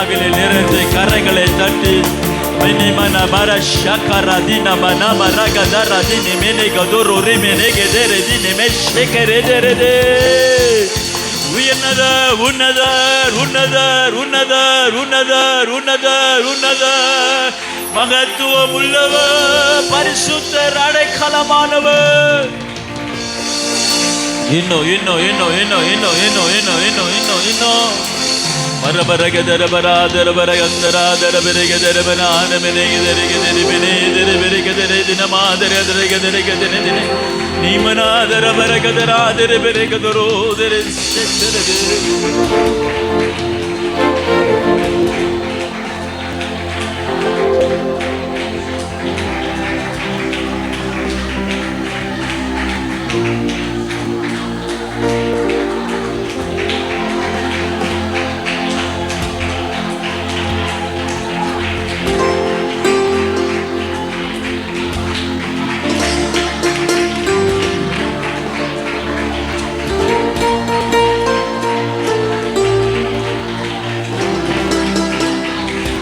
ஆவிலே நிறைந்து கரங்களை தட்டி மினிமன மர ஷக்கரதின மனம ரகதரதினி மெனிகதுரு ரிமெனிகெதெரதினி மெஷெகெரெதெரெதே. உன்னதர் உன்னதர் உன்னதர் உன்னதர் உன்னதர் உன்னதர் உன்னதர் மகத்துவம் உள்ளவர், பரிசுத்தர், அடைக்கலமானவர். இன்னும் இன்னும் இன்னும் இன்னும் இன்னும் இன்னும் இன்னும் இன்னும் இன்னும் இன்னும்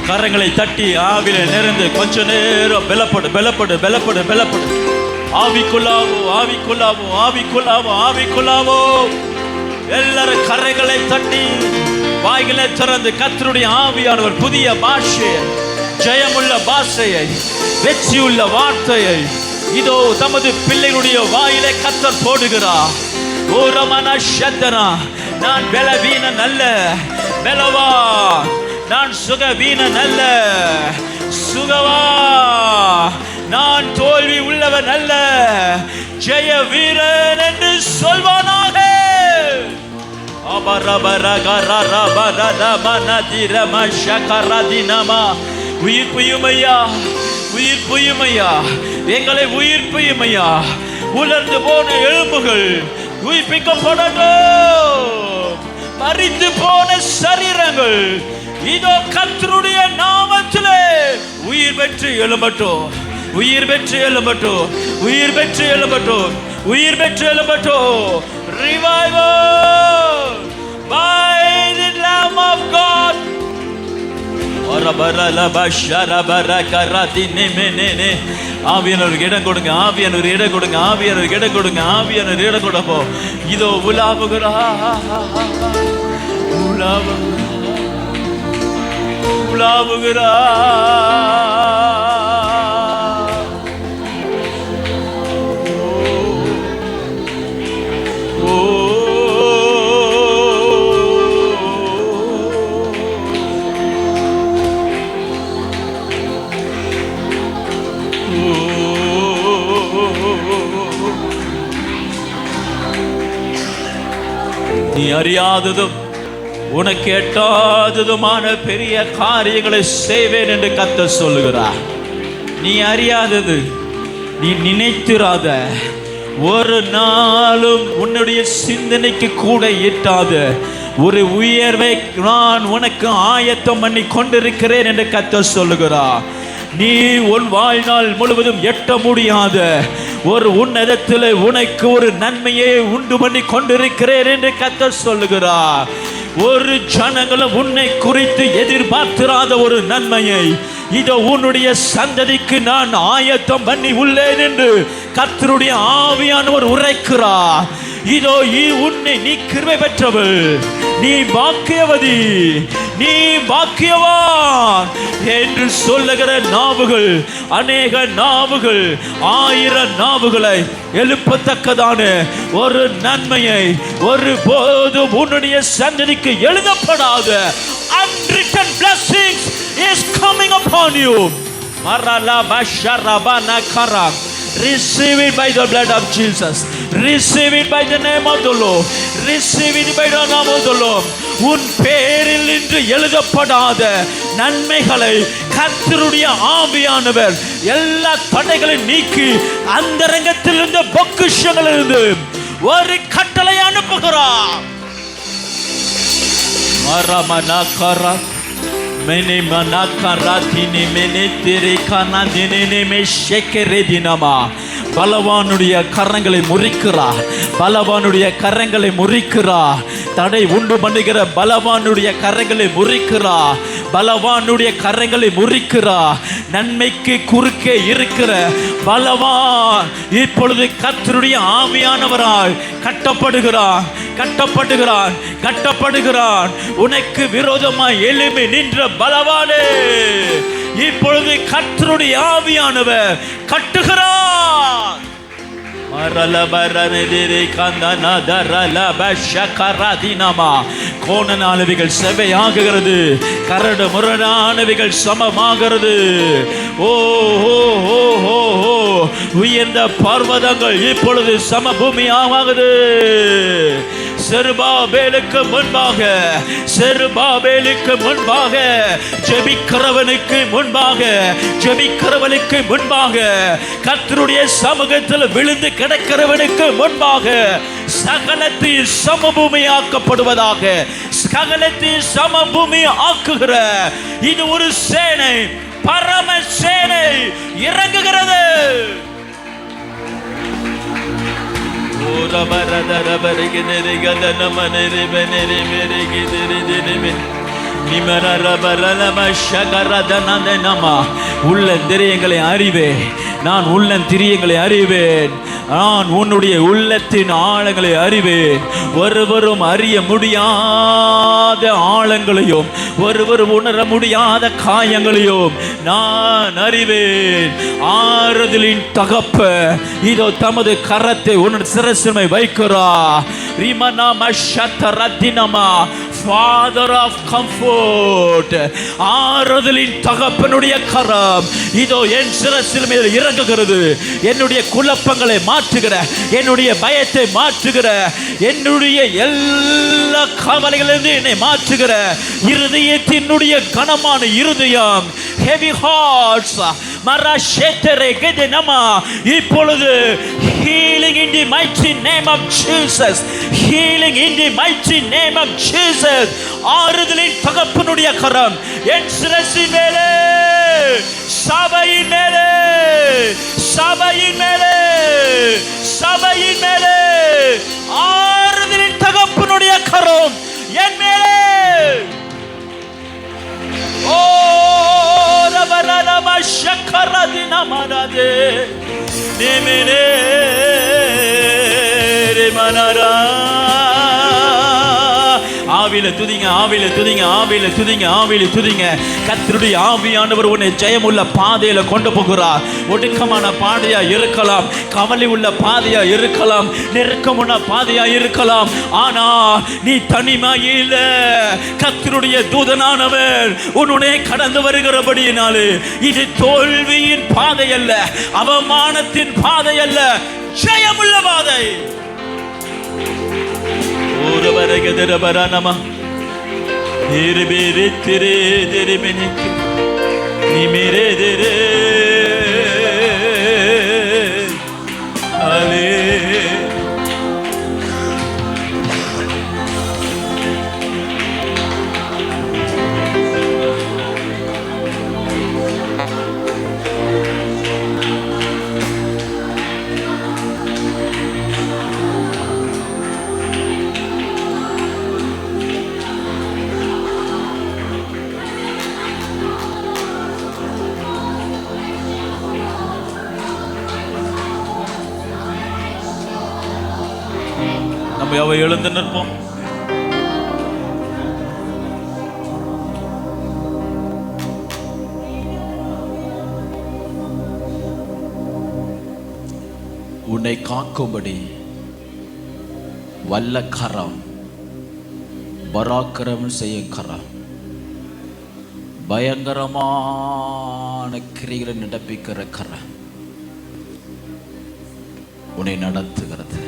கரங்களை தட்டி ஆவில நிறைந்து கொஞ்ச நேரம் பலப்படு பலப்படு பலப்படு பலப்படு. ஆவிக்குள்ளாவோ ஆவிக்குள்ளாவோ ஆவிக்குள்ளாவோ ஆவிக்குள்ளாவோ. எல்லாரும் கரங்களை தட்டி வாய்களை திறந்து கர்த்தருடைய ஆவியானவர் புதிய பாஷையை, ஜெயமுள்ள பாஷையை, வெற்றியுள்ள வார்த்தையை இதோ தமது பிள்ளைகளுடைய வாயிலை கர்த்தர் போடுகிறார். ஓரமான சந்தனா, நான் பலவீனன் அல்ல, பலவா. நான் சுகவீனன் அல்ல, சுகவா. நான் தோல்வி உள்ளவன் அல்ல, ஜெய வீரன் என்று சொல்வானாக. உயிர் புயுமையா, உயிர் புயுமையா, எங்களை உயிர் புயுமையா. உலர்ந்து போன எலும்புகள் உயிர்ப்பிக்கப்படட்டும். மரித்து போன சரீரங்கள் இதோ கர்த்தருடைய நாமத்திலே உயிர் பெற்று எழும்பட்டும், உயிர் பெற்று எழும்பட்டும், உயிர் பெற்று எழும்பட்டும், உயிர் பெற்று எழும்பட்டும். Revival by the Lamb of God. ஆவியானவருக்கு இடம் கொடுங்க, ஆவியானவர் இடம் கொடுங்க, ஆவியானவர் இடம் கொடுங்க, ஆவியானவர் இடம் கொடுப்போ. இதோ உலாவுகிறா உலாவுகிறா. நீ அறியாததும் உனக்கு எட்டாததுமான பெரிய காரியங்களை செய்வேன் என்று கர்த்தர் சொல்லுகிறார். நீ அறியாதது, நீ நினைத்திராத, ஒரு நாளும் உன்னுடைய சிந்தனைக்கு கூட எட்டாத ஒரு உயர்வை நான் உனக்கு ஆயத்தம் பண்ணி கொண்டிருக்கிறேன் என்று கர்த்தர் சொல்லுகிறார். நீ உன் வாழ்நாள் முழுவதும் எட்ட முடியாத ஒரு உன்னதத்தில் உனக்கு ஒரு நன்மையை உண்டு பண்ணி கொண்டிருக்கிறேன் என்று கர்த்தர் சொல்லுகிறார். ஒரு ஜனங்களும் உன்னை குறித்து எதிர்பார்த்திராத ஒரு நன்மையை இதோ உன்னுடைய சந்ததிக்கு நான் ஆயத்தம் பண்ணி உள்ளேன் என்று கர்த்தருடைய ஆவியானவர் உரைக்கிறார். இதோ உன்னை நீ கிருபை பெற்றவள், நீ பாக்கியவதி, நீ பாக்கியவான் என்று சொல்லுகிற நாவுகள், அநேக நாவுகள், 1000 நாவுகளை எழுப்பத்தக்கதான ஒரு நன்மையை ஒரு போதும் உன்னுடைய சந்ததிக்கு எழுதப்படாத unwritten blessings is coming upon you. Marala basharabana karam. Receive it by the blood of Jesus. Receive it by the name of the Lord. Receive it by the name of the Lord. உன் பேரில் இன்று எழுதப்படாத நன்மைகளை கர்த்தருடைய ஆவியானவர் எல்லா தடைகளை நீக்கி அந்தரங்கத்தில் இருந்த பொக்கிஷங்களிலிருந்து ஒரு கட்டளை அனுப்புகிறார். மரமனகரா மெனி மனகராதினி மெனி திரிகானா தினி மெஷெகெரெதினமா. பலவானுடைய கரங்களை முறிக்கிறார், பலவானுடைய கரங்களை முறிக்கிறார். தடை உண்டு பண்ணுகிற பலவானுடைய கரங்களை முறிக்கிறார், பலவானுடைய கரங்களை முறிக்கிறார். நன்மைக்கு குறுக்கே இருக்கிற பலவான் இப்பொழுது கர்த்தருடைய ஆவியானவராய் கட்டப்படுகிறான், கட்டப்படுகிறான், கட்டப்படுகிறான். உனக்கு விரோதமாய் எழும்பி நின்ற பலவானே, இப்பொழுது கர்த்தருடைய ஆவியானவர் கட்டுகிறார். கோணனானவைகள் செவையாகிறது, கரடு முரடானவைகள் சமமாகிறது. ஓ உயர்ந்த பர்வதங்கள் இப்பொழுது சமபூமியாகுது. செருபாபேலுக்கு முன்பாக, செருபாபேலுக்கு முன்பாக, ஜெபிக்கிறவனுக்கு முன்பாக, ஜெபிக்கிறவனுக்கு முன்பாக, கர்த்தருடைய சமூகத்தில் விழுந்து கிடக்கிறவனுக்கு முன்பாக சகலத்தில் சமபூமி ஆக்கப்படுவதாக. சகலத்தில் சமபூமி ஆக்குகிற இது ஒரு சேனை, பரம சேனை இறங்குகிறது. உள்ளந்திரியங்களை அறிவேன், நான் உள்ளந்திரியங்களை அறிவேன், நான் உன்னுடைய உள்ளத்தின் ஆழங்களை அறிவேன். ஒருவரும் அறிய முடியாத ஆழங்களையும் ஒருவரும் உணர முடியாத காயங்களையும் நான் அறிவேன். ஆறுதலின் தகப்ப இதோ தமது கரத்தை உன் சிரசில் வைக்கிறார். Father of comfort, ஆறுதலின் தகப்பனுடைய கரம் இதோ என் சிரசில் மேல் இறங்குகிறது. என்னுடைய குழப்பங்களை மாற்றுகிற, என்னுடைய பயத்தை மாற்றுகிற, என்னுடைய எல்லா கவலைகளிலிருந்து என்னை மாற்றுகிற இருதயத்தினுடைய கனமான இருதயம், heavy hearts, இப்பொழுது healing in the mighty name of Jesus, healing in the mighty name of Jesus. ஆறுதலின் தகப்பனுடைய கரம் என் சிரசின் மேலே, சபையின் மேலே, சபையின் மேலே, சபையின் மேலே ஆறுதலின் தகப்பனுடைய கரம் என் மேலே. ஓ ரபரலம ஷக்கரதின மனதே நிமினே மனரா. ஆவியில துதிங்க, ஆவியில துதிங்க, ஆவியில துதிங்க, ஆவியில துதிங்க. கர்த்தருடைய ஆவியானவர் உன்னை ஜெயமுள்ள பாதையில கொண்டு போகிறார். ஒடுக்கமான பாதையா இருக்கலாம், கவலை உள்ள பாதையா இருக்கலாம், நெருக்கமான பாதையா இருக்கலாம். ஆனா நீ தனிமையில கர்த்தருடைய தூதனானவர் உன்னுடைய கடந்து வருகிறபடியினாலே இது தோல்வியின் பாதை அல்ல, அவமானத்தின் பாதை அல்ல, ஜெயமுள்ள பாதை. ஓரவரகதரபரனமா நிர்பீரி திரே திரிமெனிக்கு நிமிரேதிரே அலே. நம்ம எழுந்து நிற்போம். உன்னை காக்கும்படி வல்ல கரம், பராக்கிரமம் செய்யும் கரம், பயங்கரமான கிரிகளை நடப்பிக்கிற கரம் உன்னை நடத்துகிறது.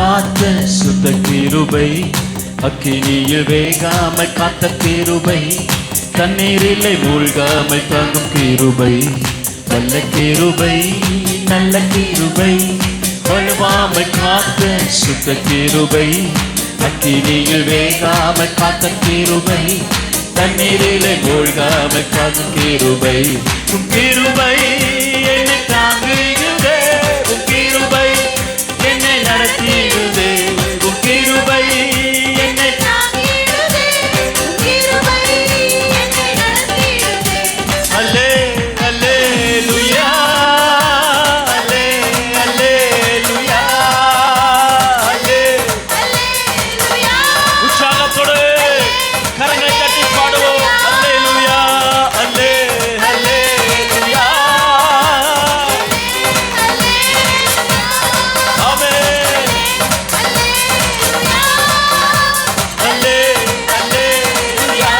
காத்த சுத்த கிருபை, அக்கினியில் வேகாமல் காத்த கிருபை, தண்ணீரிலே மூழ்காமல் தாங்கும் கிருபை, நல்ல கிருபை நல்ல கிருபை, வலுவாமல் காத்த சுத்த கிருபை, அக்கினியில் வேகாமல் காத்த கிருபை, தண்ணீரிலே மூழ்காமல் காக்கும் கிருபை. உம் கிருபை என்னை தாங்குகிறதே, உம் கிருபை என்னை நடத்துகிறதே, உம் கிருபை என்னை தாங்குகிறதே, உம் கிருபை என்னை நடத்துகிறதே. அல்லே அல்லேலூயா, அல்லே அல்லேலூயா, அல்லே அல்லேலூயா. உற்சாகத்தோடு கரங்களை தட்டி பாடுவோம். அல்லேலூயா, அல்லே அல்லேலூயா, ஆமென். அல்லே அல்லேலூயா.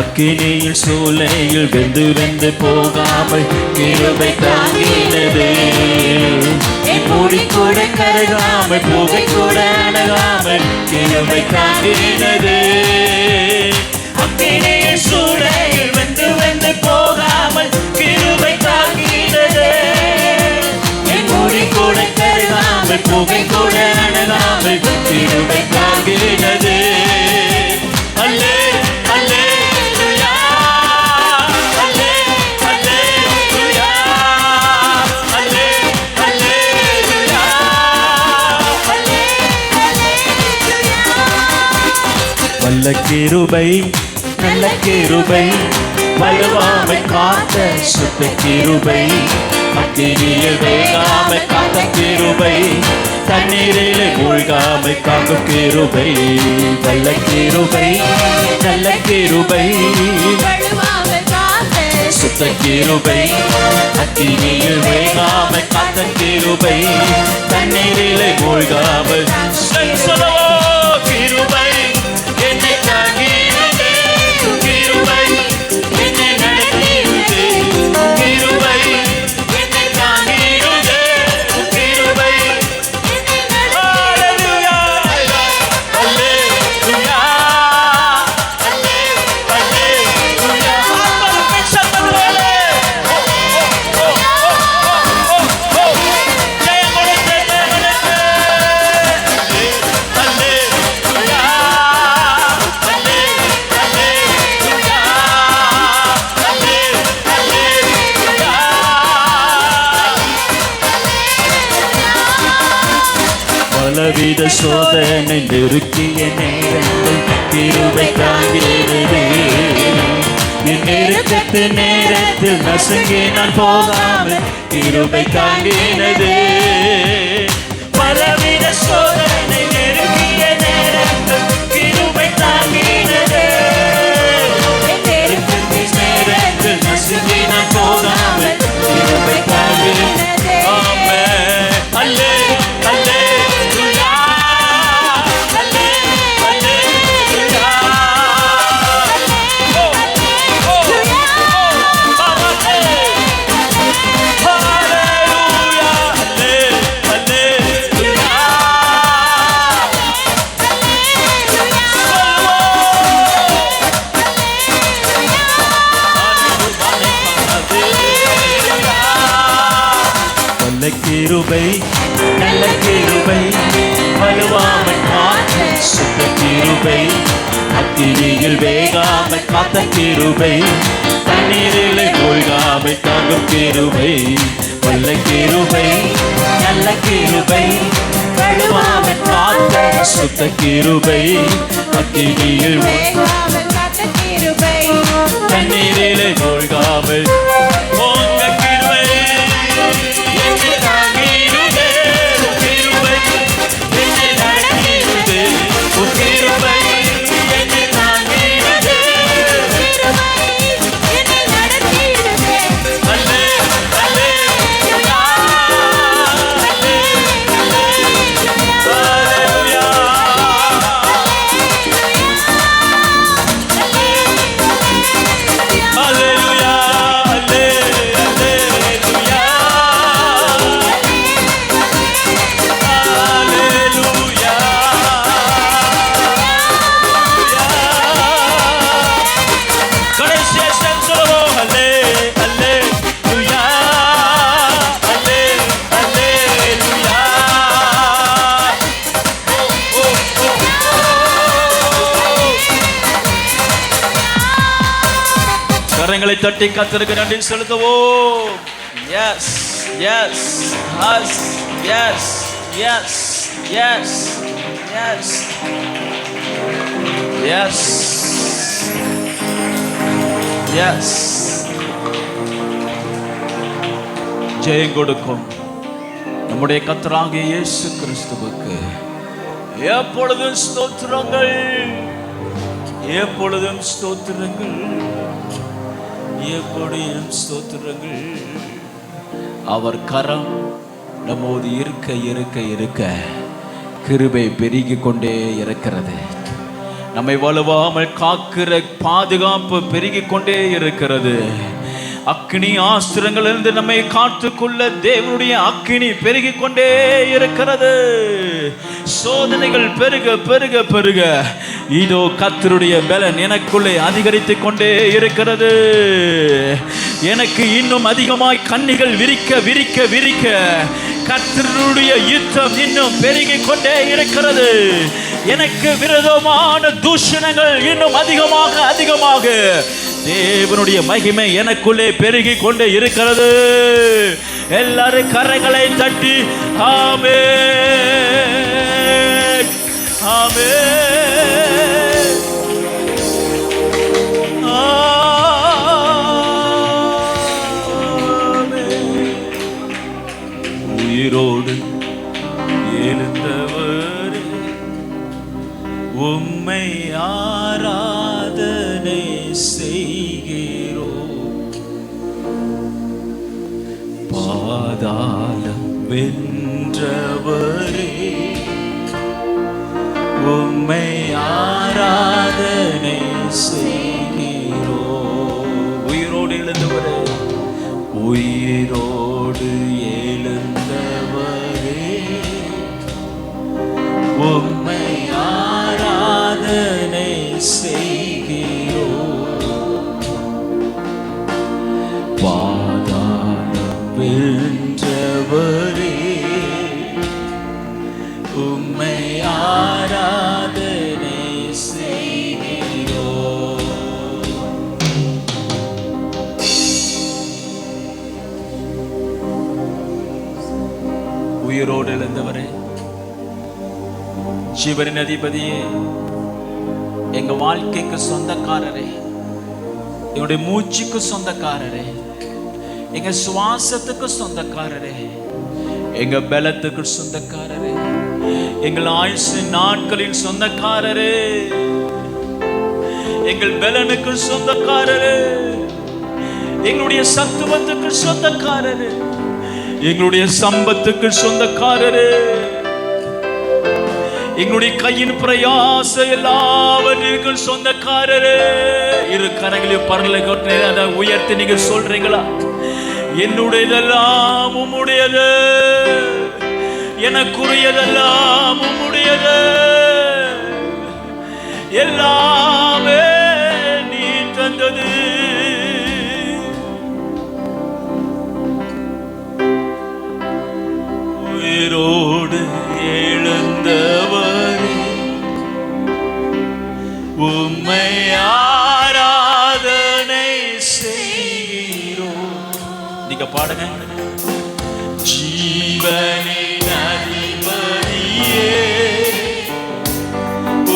அக்கினியில் சூளையில் வெந்து வெந்து போகாமல் கிருபை தாங்கினதே, மூடி கூட கருகாமல் புகை கூட அடகாமல் கிருபை தாங்கினதே. அக்கினியில் சூளையில் வெந்து வெந்து போகாமல் கிருபை தாங்கினதே, மூடி கூட கருகாமல் புகை கூட அடகாமல் கிருபை தாங்கினதே. அல்லே அல்லேலூயா, அல்லே அல்லேலூயா, அல்லே அல்லேலூயா, அல்லே அல்லேலூயா. வல்ல கிருபை நல்ல கிருபை, வலுவாமை காத்த சுத்த கிருபை, அக்கினியில் வேகாமை காத்த கிருபை, தண்ணீரிலே மூழ்காமை காக்கும் கிருபை, வல்ல கிருபை நல்ல கிருபை, வலுவாமை காத்த சுத்த கிருபை, அக்கினியில் வேகாமை காத்த கிருபை, தண்ணீரிலே மூழ்காமை சொல்லவோ கிருபை என்னை தாங்கினதே, கிருபை என்னை நடத்தினதே, கிருபை என்னை தாங்கினதே, கிருபை. அல்லேலூயா, அல்லேலூயா, அல்லே அல்லேலூயா. ஆத்மாவின் சத்தத்தோடு ஜெயம் கொடுத்த தேவனுக்கு அல்லேலூயா, அல்லே அல்லேலூயா, அல்லே அல்லேலூயா. பலவித சோதனை நெருக்கிய நேரங்கள் கிருபை தாங்கினதே, என் நெருக்கத்து நேரத்தில் நசுங்கி நான் போகாமல் கிருபை தாங்கினதே. பலவித சோதனை நெருக்கிய நேரத்தில் கிருபை தாங்கினதே, என் நெருக்கத்து நேரத்தில் நசுங்கி நான் போகாமல் கிருபை தாங்கினதே. ஆமென். அல்லே அல்லேலூயா, அல்லே அல்லேலூயா, ஓ ஓ ஹalleluya, ஹalleluya, அல்லே அல்லேலூயா. நல்ல கிருபை நல்ல கிருபை, வலுவாமல் காத்த சுத்த கிருபை, அக்கினியில் வேகாமல் காத்த கிருபை, தண்ணீரிலே மூழ்காமல் தாங்கும் கிருபை, வல்ல கிருபை நல்ல கிருபை, வலுவாமல் காத்த சுத்த கிருபை, அக்கினியில் வேகாமை காத்த கிருபை, தண்ணீரிலே மூழ்காமல் உங்க கிருபை என்னை தாங்கிடுதே, உன் கிருபை என்னை நடத்திடுதே, உன் கிருபை என்னை தாங்கிடுதே, கிருபை என்னை நடத்திடுதே. அல்லே அல்லேலூயா, அல்லே அல்லேலூயா, அல்லேலூயா, அல்லே கரங்களை தட்டி கர்த்தருக்கு நன்றி செலுத்துவோம். Yes yes yes yes yes yes yes yes yes. ஜெயம் கொடுக்கும் நம்முடைய கர்த்தராகிய இயேசு கிறிஸ்துவுக்கு எப்பொழுதும் ஸ்தோத்திரங்கள், எப்பொழுதும் ஸ்தோத்திரங்கள், எப்பொழுதும் ஸ்தோத்திரங்கள். அவர் கரம் நம்மோடு இருக்க இருக்க இருக்க கிருபை பெருகிக் கொண்டே இருக்கிறது. நம்மை வலுவாமல் காக்கிற பாதுகாப்பு பெருகிக் கொண்டே இருக்கிறது. அக்கினி ஆஸ்திரங்களிலிருந்து நம்மை காத்துக்கொள்ள தேவனுடைய அக்கினி பெருகிக் கொண்டே இருக்கிறது. சோதனைகள் பெருக பெருக பெருக இதோ கர்த்தருடைய பலன் எனக்குள்ளே அதிகரித்துக் கொண்டே இருக்கிறது. எனக்கு இன்னும் அதிகமாய் கண்ணிகள் விரிக்க விரிக்க விரிக்க கர்த்தருடைய யுத்தம் இன்னும் பெருகிக் கொண்டே இருக்கிறது. எனக்கு விரோதமான தூஷணங்கள் இன்னும் அதிகமாக அதிகமாக தேவனுடைய மகிமை எனக்குள்ளே பெருகி கொண்டே இருக்கிறது. எல்லாரும் கரங்களை தட்டி ஆமென் ஆமென் ஆமென். உயிரோடு எழுந்தவரே உம்மை ஆராதனை செய்கிறோம். பாதாளம் வென்றவரே உம்மை ஆராதனை செய்கிறோம். உயிரோடு எழுந்தவரே, உயிரோடு எழுந்தவரே உம்மை ஆராதனை செய்கிறோம். பாதாளம் வென்றவரே உம்மை ஆராதனை செய்கிறோம். உயிரோடு எழுந்தவரே, ஜீவனின் அதிபதியே, எங்க வாழ்க்கைக்கு சொந்தக்காரரே, எங்களுடைய மூச்சுக்கு சொந்தக்காரரே, எங்க சுவாசத்துக்கு சொந்தக்காரரே, எங்க பலத்துக்கு சொந்தக்காரரே, எங்கள் ஆயுசு நாட்களின் சொந்தக்காரரே, எங்கள் பலனுக்கு சொந்தக்காரரே, எங்களுடைய சத்துவத்துக்கு சொந்தக்காரரே, எங்களுடைய சம்பத்துக்கு சொந்தக்காரரே, எங்களுடைய கையின் பிரயாச எல்லாவற்றிற்கும் சொந்தக்காரரே. இரு கரங்களையும் பரலோகத்தை அதை உயர்த்தி நீங்க சொல்றீங்களா? என்னுடையதெல்லாம் உம்முடையது, எனக்குரியதெல்லாம் உம்முடையது, எல்லாமே நீ தந்தது. உயிரோடு எழுந்தவரே உம்மை ஆராதனை செய்கிறோம். நீங்க பாடுங்க. ஜீவனின் அதிபதியே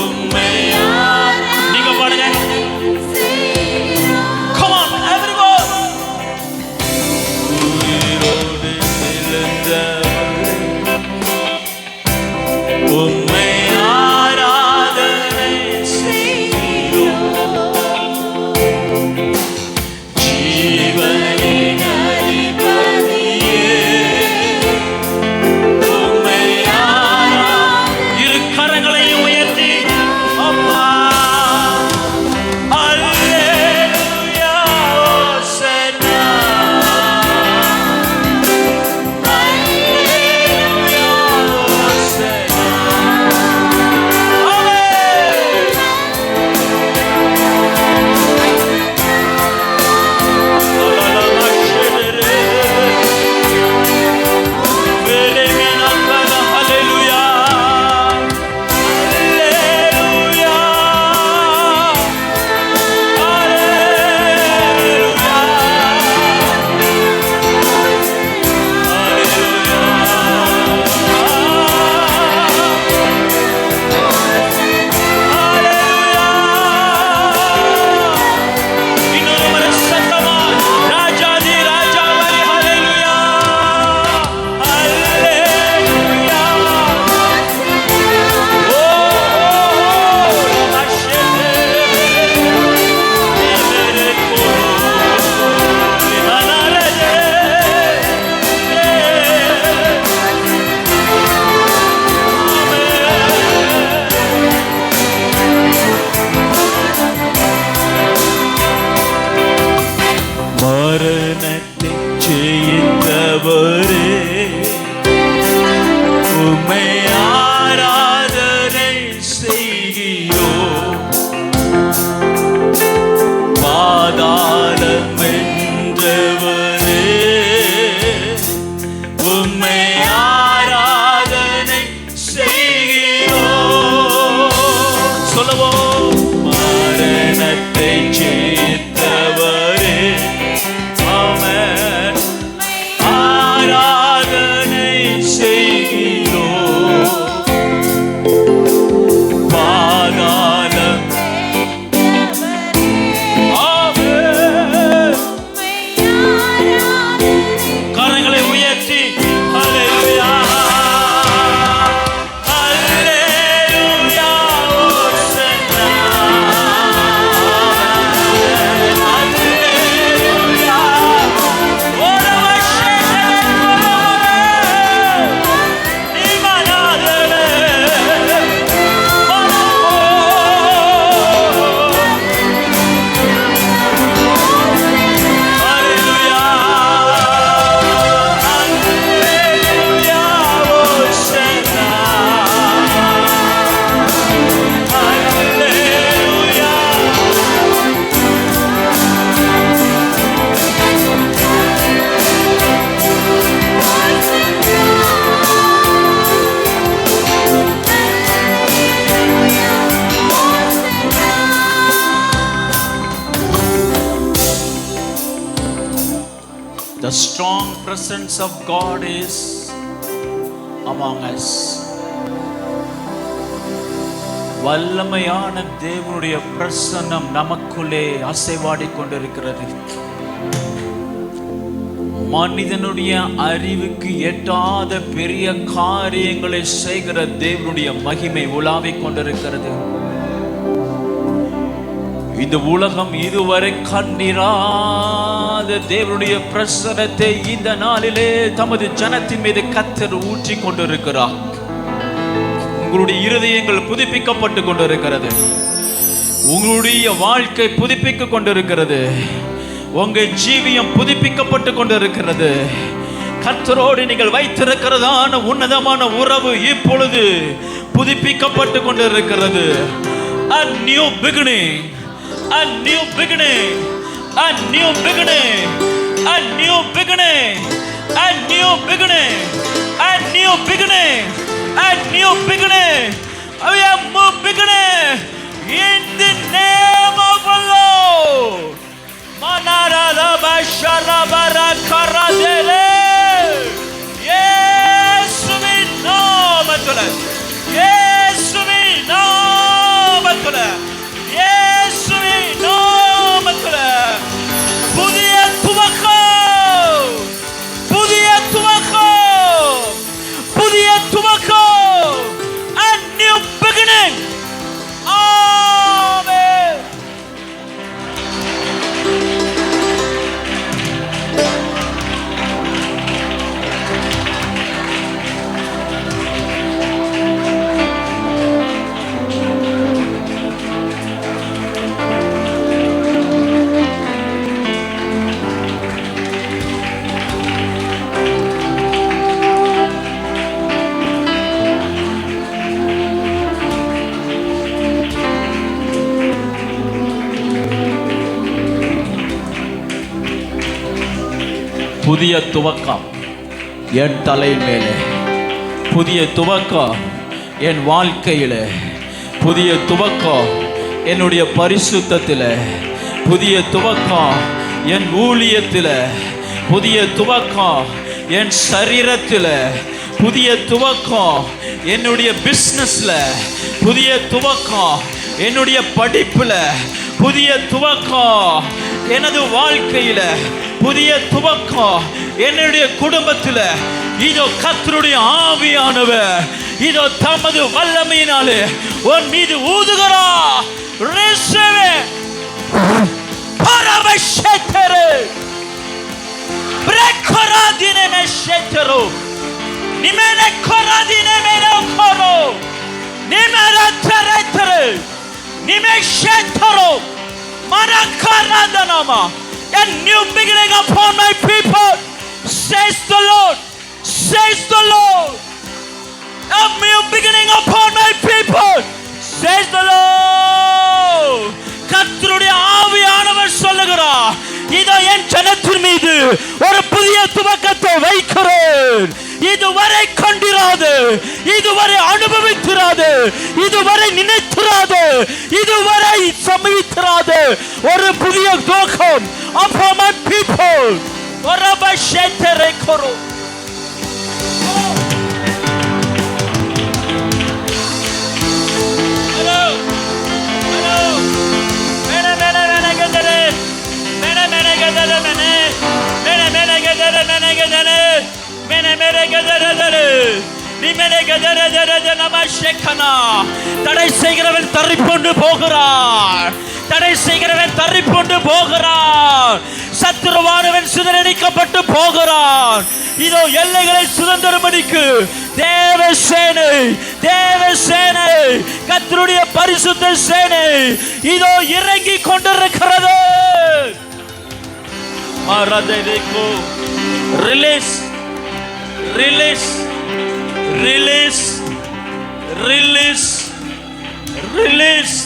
உம்மை நீங்க பாடுங்க. Come on everyone. உயிரோடு எழுந்தவரே உம்மை ஆராதனை செய்கிறோம். ஜீவனின் அதிபதியே பாதாளம் ஆமென். கரங்களை உயர்த்தி ஹல்லேலூயா ஹல்லேலூயா ஓசன்னா ஹல்லேலூயா The strong presence of God is among us. வல்லமையான தேவனுடைய பிரசன்னம் நமக்குள்ளே அசைவாடிக் கொண்டிருக்கிறது. மனிதனுடைய அறிவுக்கு எட்டாத பெரிய காரியங்களை செய்கிற தேவனுடைய மகிமை உலாவிக் கொண்டிருக்கிறது. இந்த உலகம் இதுவரை கண்டிராத தேவனுடைய பிரசன்னத்தை இந்த நாளிலே தமது ஜனத்தின் மீது கர்த்தர் ஊற்றி கொண்டிருக்கிறார். உங்களுடைய இருதயங்கள் புதுப்பிக்கப்பட்டு கொண்டிருக்கிறது. உங்களுடைய வாழ்க்கை புதுப்பிக்க கொண்டிருக்கிறது. உங்கள் ஜீவியம் புதுப்பிக்கப்பட்டு கொண்டிருக்கிறது. கர்த்தரோடு நீங்கள் வைத்திருக்கிறதான உன்னதமான உறவு இப்பொழுது புதுப்பிக்கப்பட்டு கொண்டிருக்கிறது. A new beginning, a new beginning, a new beginning, a new beginning, a new beginning, a new beginning, a new beginning. We have more beginning in the name of the Lord. Manarada basharabara karadele. Yesuvi namatule. Yesuvi namatule. Yesuvi namatule. புதிய துவக்கம், புதிய துவக்கம், புதிய துவக்கம். A new beginning. Amen. புதிய துவக்கம் என் தலையின் மேலே, புதிய துவக்கம் என் வாழ்க்கையில், புதிய துவக்கம் என்னுடைய பரிசுத்தத்தில், புதிய துவக்கம் என் ஊழியத்தில், புதிய துவக்கம் என் சரீரத்தில், புதிய துவக்கம் என்னுடைய பிஸ்னஸில், புதிய துவக்கம் என்னுடைய படிப்பில், புதிய துவக்கம் எனது வாழ்க்கையில், புதிய துவக்கம் என்னுடைய குடும்பத்தில். இதோ கர்த்தருடைய ஆவியானவர் இதோ தமது வல்லமையினாலே உன் மீது ஊதுகிறார். receive it. பரமசேத்தரே பிரேக்கராதினே மெஷேத்தரோ நிமேனே கொராதினே மேனோ கொரோ நிமரத்தரத்தரே நிமேஷேத்தரோ மரக்கராதனாமா. A new beginning upon my people, says the Lord, says the Lord. A new beginning upon my people, says the Lord. கர்த்தருடைய ஆவியானவர் சொல்லுகிறார், இதோ என் ஜனத்தின் மீது ஒரு புதிய துவக்கத்தை வைக்கிறேன். இதுவரை கண்டிராது, இதுவரை அனுபவித்திராது, இதுவரை நினைத்திராது, இதுவரை சமீபித்திராது ஒரு புதிய துவக்கம் upon my people. Orabashetere koro. தடை செய்கிறவன் தள்ளிக்கொண்டு போகிறான். தடை செய்கிறவன் தள்ளிக்கொண்டு போகிறான். சத்துருவானவன் சிதறடிக்கப்பட்டு போகிறான். இதோ எல்லைகளை சுதந்திரமடிக்கு தேவசேனை, தேவசேனை, கர்த்தருடைய பரிசுத்த சேனை இதோ இறங்கி கொண்டிருக்கிறது. Release, release, release, release, release.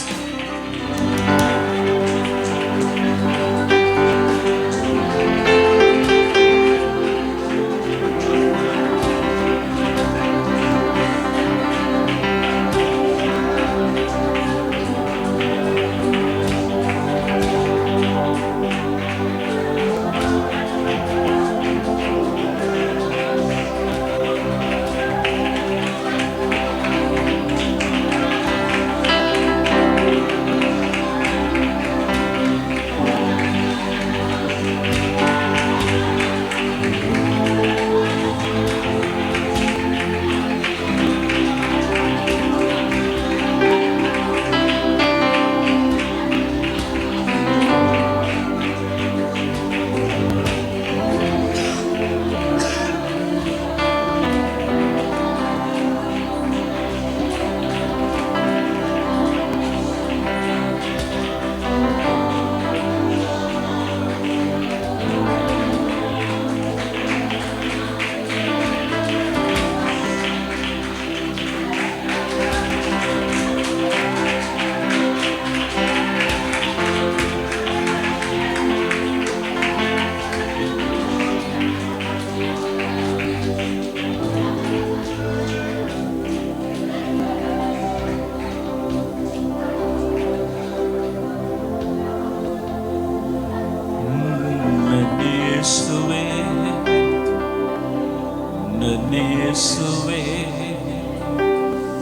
இயேசுவே,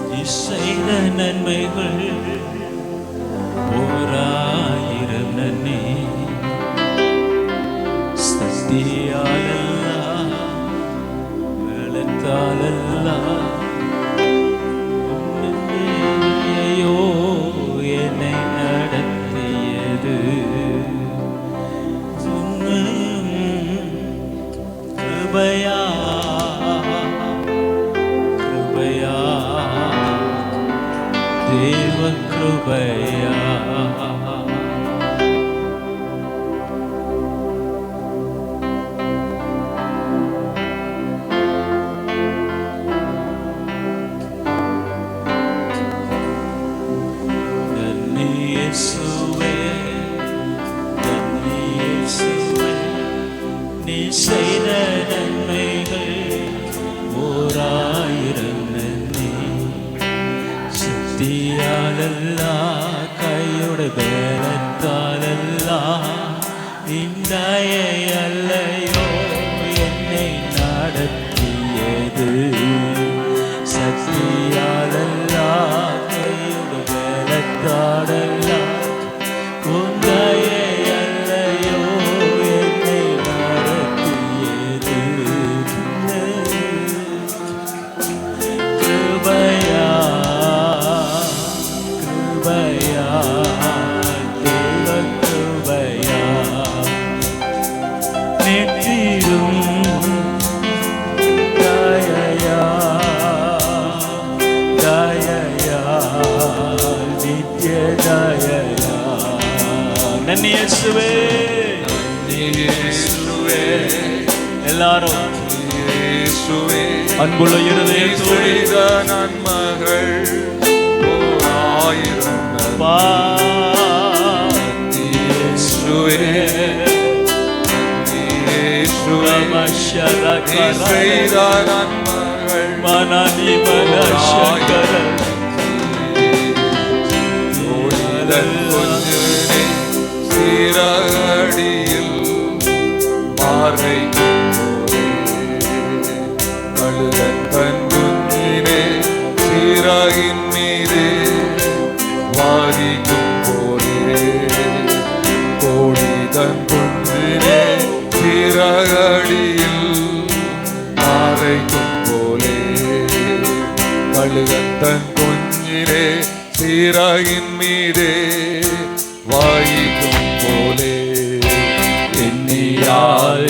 நீ செய்த நன்மைகள் ஓராயிரம் நன்மை. சக்தியாலல்ல, பலத்தாலல்ல, உன்னையோ என்னை நடத்தியது கிருபையா, கிருபையா, தேவ கிருபையா. நன்றி இயேசுவே, நன்றி இயேசுவே, நீ செய்த நன்மைகள் ஓராயிரம் நன்மை. சக்தியாலல்ல, கையோட பேலத்தாலல்ல, இந்தாயை அல்லையோ என்னை நடத்தியது. சக்தியாலல்ல, கையோட பேலத்தாலல்ல, உந்தாயை அல்லையோ என்னை நடத்தியது. கிருபையா, கிருபையா, தேவ கிருபையா, நெற்றிலும் தயையா, தயையா, நித்ய தயையா. நன்றி இயேசுவே, இயேசுவே, எல்லாரும் இயேசுவே, அன்புள்ள இருதயத்தோடு செய்த நன்மைகள் ஓராயிரம் பா இயேசுவே, இயேசுவே, நீ செய்த நன்மைகள் மனநி மனசங்கர ஓடிதல் கொஞ்சனே சீரடியில் பார்வை அழுதன் தன் குஞ்சினே சீராகின் மீதே வாதிக்கும் போதே கோடி தன் குஞ்சினே சீரடியில் பாறைக்கும் போலே தன் குஞ்சிலே சீராயின் மீதே வாயிக்கும் போலே எண்ணியால்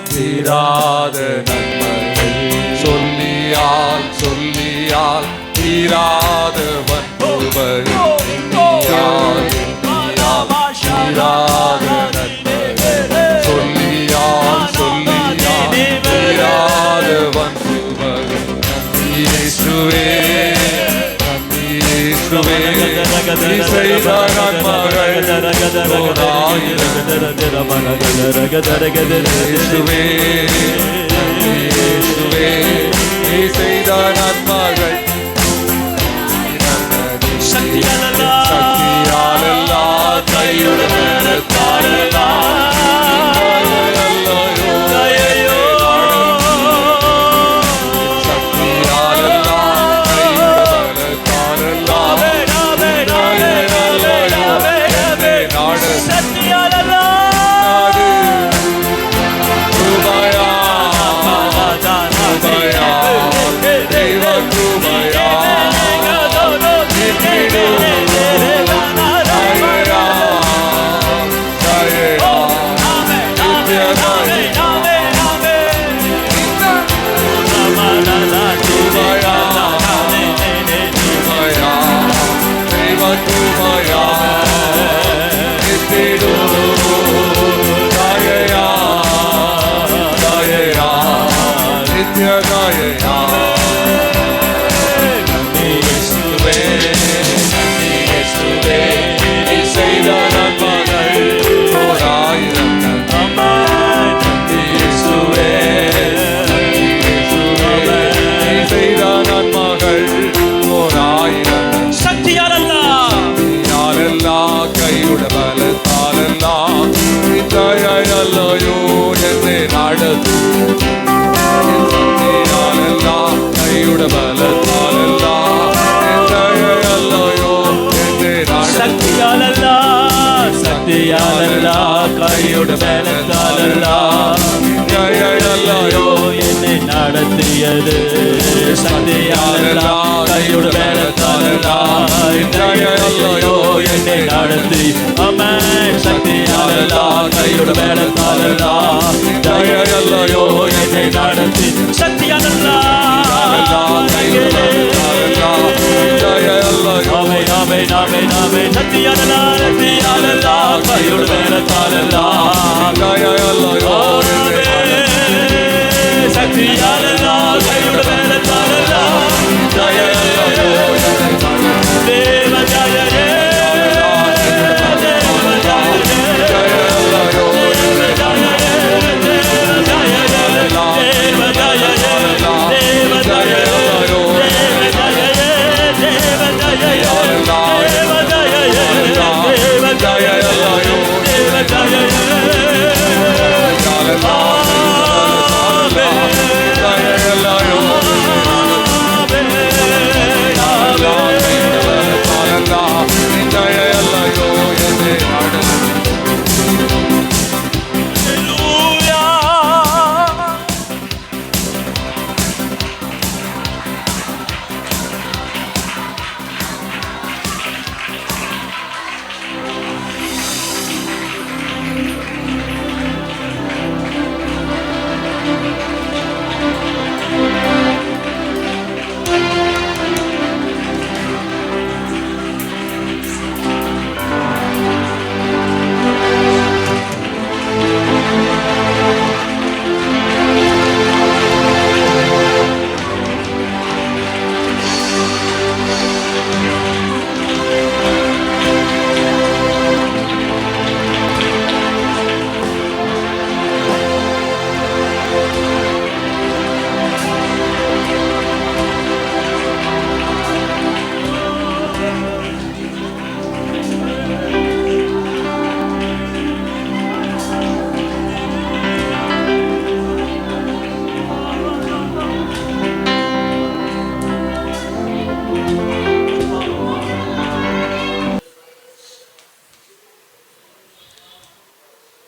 தீராத நன்மைகள் சொல்லியால் தீராத வன்புகள் எண்ணியால் தீராத நன்மைகள் சொல்லியால் தீராத வன்புகள் நன்றி இயேசுவே நீ செய்த நன்மைகள் ஓராயிரம் இயேசுவே நீ செய்த நன்மைகள் சக்தியாலல்லா கையுடனே கையோட பலத்தாலல்லா என்னை நடத்தியது சக்தியாலல்லா கையோட பலத்தாலல்லா என்னை நடத்தி அமேன் சக்தியாலல்லா கையோட பலத்தாலல்லா என்னை நடத்தி சக்தியாலல்லா சக்தியாலல்லா கையோட பலத்தாலல்லா சக்தியாலல்லா கையோட பலத்தாலல்லா தேவ ஜய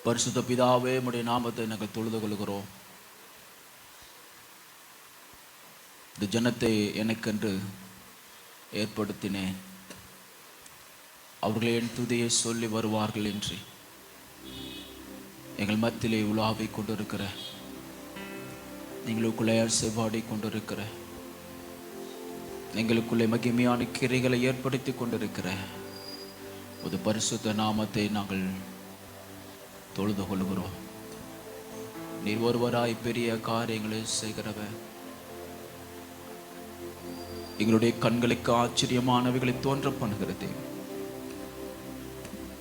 பரிசுத்த பிதாவே உம்முடைய நாமத்தை நாங்கள் தொழுது கொள்கிறோம். இந்த ஜனத்தை எனக்கென்று ஏற்படுத்தினேன், அவர்களே என் துதியை சொல்லி வருவார்கள் என்று எங்கள் மத்தியிலே உலாவை கொண்டிருக்கிற, எங்களுக்குள்ளே செவ்வாடி கொண்டிருக்கிற, எங்களுக்குள்ளே மகிமையான கிரைகளை ஏற்படுத்தி கொண்டிருக்கிற ஒரு பரிசுத்த நாமத்தை நாங்கள் தொழுது கொள்கிறோம். நீர் ஒருவராய் பெரிய காரியங்களை செய்கிறவர், எங்களுடைய கண்களுக்கு ஆச்சரியமானவைகளை தோன்ற பண்ணுகிறது,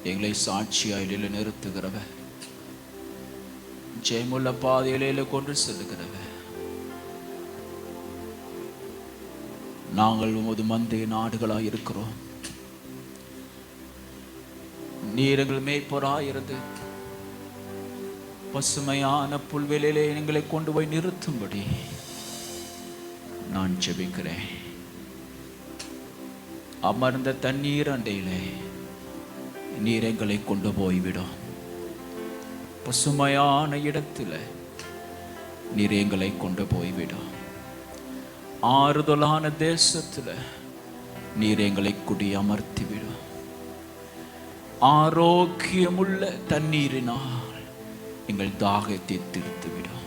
எங்களை சாட்சியாயில நிறுத்துகிறவர், ஜெயமுள்ள பாதையில கொண்டு செல்லுகிறவர். நாங்கள் உமது மந்தைய நாடுகளாய் இருக்கிறோம். நீர் எங்கள் மேய்ப்பராயிருந்து பசுமையான புல்வெளியிலே எங்களை கொண்டு போய் நிறுத்தும்படி நான் ஜெபிக்கிறேன். அமர்ந்த தண்ணீர் அண்டையிலே நீர் எங்களை கொண்டு போய்விடும். பசுமையான இடத்துல நீர் எங்களை கொண்டு போய்விடும். ஆறுதலான தேசத்துல நீர் எங்களை குடி அமர்த்திவிடும். ஆரோக்கியமுள்ள தண்ணீரினால் எங்கள் தாகத்தை தீர்த்துவிடும்.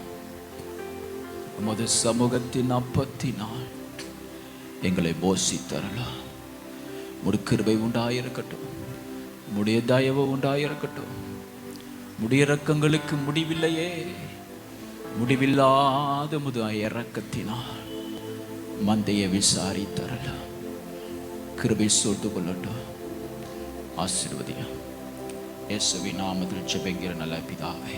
உமது சமூகத்தின் அப்பத்தினால் எங்களை போஷித்தரலாம். ஒரு கிருபை உண்டாயிருக்கட்டும், உம்முடைய தயவு உண்டாயிருக்கட்டும். உம்முடைய இரக்கங்களுக்கு முடிவில்லையே, முடிவில்லாத முது இரக்கத்தினால் மந்தையை விசாரித்தரலாம். கிருபை சூழ்ந்து கொள்ளட்டும். ஆசீர்வதியும். இயேசுவின் நாமத்தில் ஜெபிக்கிற நல்ல பிதாவே.